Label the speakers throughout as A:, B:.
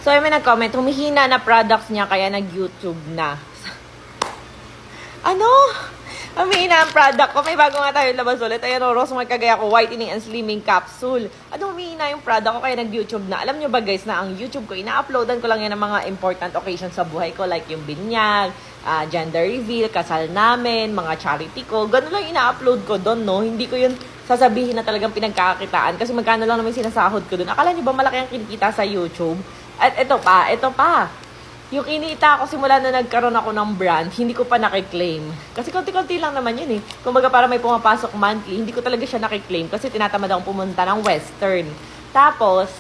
A: So, may nag-comment, humihina na products niya kaya nag-YouTube na. Ano? Humihina ang product ko. May bago nga tayo labas ulit. Ayan o, Rosmar kagaya ko, whitening and slimming capsule. Ano, humihina yung product ko kaya nag-YouTube na. Alam nyo ba guys na ang YouTube ko, ina-uploadan ko lang yan ng mga important occasions sa buhay ko. Like yung binyag, gender reveal, kasal namin, mga charity ko. Ganun lang ina-upload ko doon, no? Hindi ko yun sasabihin na talagang pinagkakakitaan. Kasi magkano lang naman sinasahod ko doon. Akala nyo ba malaki ang kinikita sa YouTube? At ito pa. Yung kinita ko simula na nagkaroon ako ng brand, hindi ko pa nakiklaim. Kasi konti-konti lang naman yun eh. Kumbaga para may pumapasok monthly, hindi ko talaga siya nakiklaim kasi tinatamad akong pumunta ng Western. Tapos,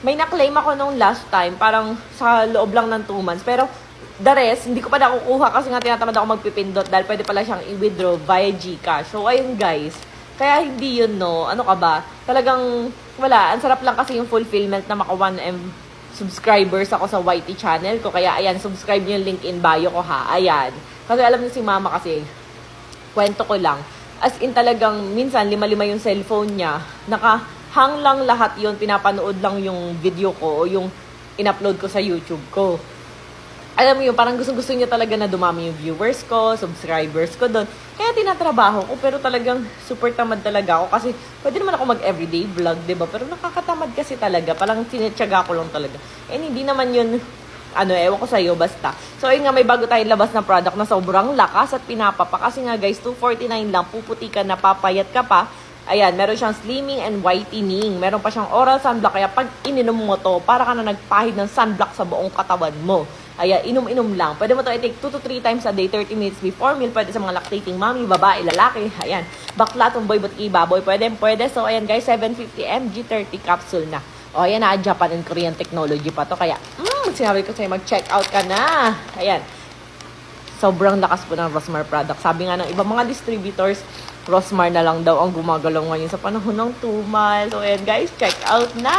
A: may naklaim ako nung last time, parang sa loob lang ng 2 months. Pero, the rest, hindi ko pa nakukuha kasi nga tinatamad ako magpipindot dahil pwede pala siyang i-withdraw via Gcash. So, ayun guys. Kaya hindi yun, no? Ano ka ba? Talagang, wala. Ang sarap lang kasi yung fulfillment na maka 1M subscribers ako sa YT channel ko. Kaya, ayan, subscribe niyo yung link in bio ko, ha? Ayan. Kasi alam niyo si mama kasi, kwento ko lang. As in talagang, minsan, 5-5 yung cellphone niya. Nakahang lang lahat yun. Pinapanood lang yung video ko o yung in-upload ko sa YouTube ko. Alam mo yun, parang gusto niya talaga na dumami yung viewers ko, subscribers ko doon. Kaya tinatrabaho ko, pero talagang super tamad talaga ako. Kasi pwede naman ako mag-everyday vlog, diba? Pero nakakatamad kasi talaga. Parang tinitsaga ko lang talaga. And hindi naman yun, ewan ko sa'yo, basta. So, ayun nga, may bago tayong labas na product na sobrang lakas at pinapapa. Kasi nga guys, $249 lang, puputi ka na, papayat ka pa. Ayan, meron siyang slimming and whitening. Meron pa siyang oral sunblock. Kaya pag ininom mo to, para ka na nagpahid ng sunblock sa buong katawan mo. Ayan, inom-inom lang. Pwede mo to i-take 2 to 3 times a day, 30 minutes before meal. Pwede sa mga lactating mommy, babae, lalaki. Ayan, bakla, tumboy, butki, baboy. Pwede. So, ayan guys, 750 mg, 30 capsule na. O, ayan na, Japan and Korean technology pa to. Kaya, sinabi ko sa'yo, mag-check out ka na. Ayan. Sobrang lakas po ng Rosmar product. Sabi nga ng ibang mga distributors, Rosmar na lang daw ang gumagalaw ngayon sa panahon ng tumal. So, ayan guys, check out na!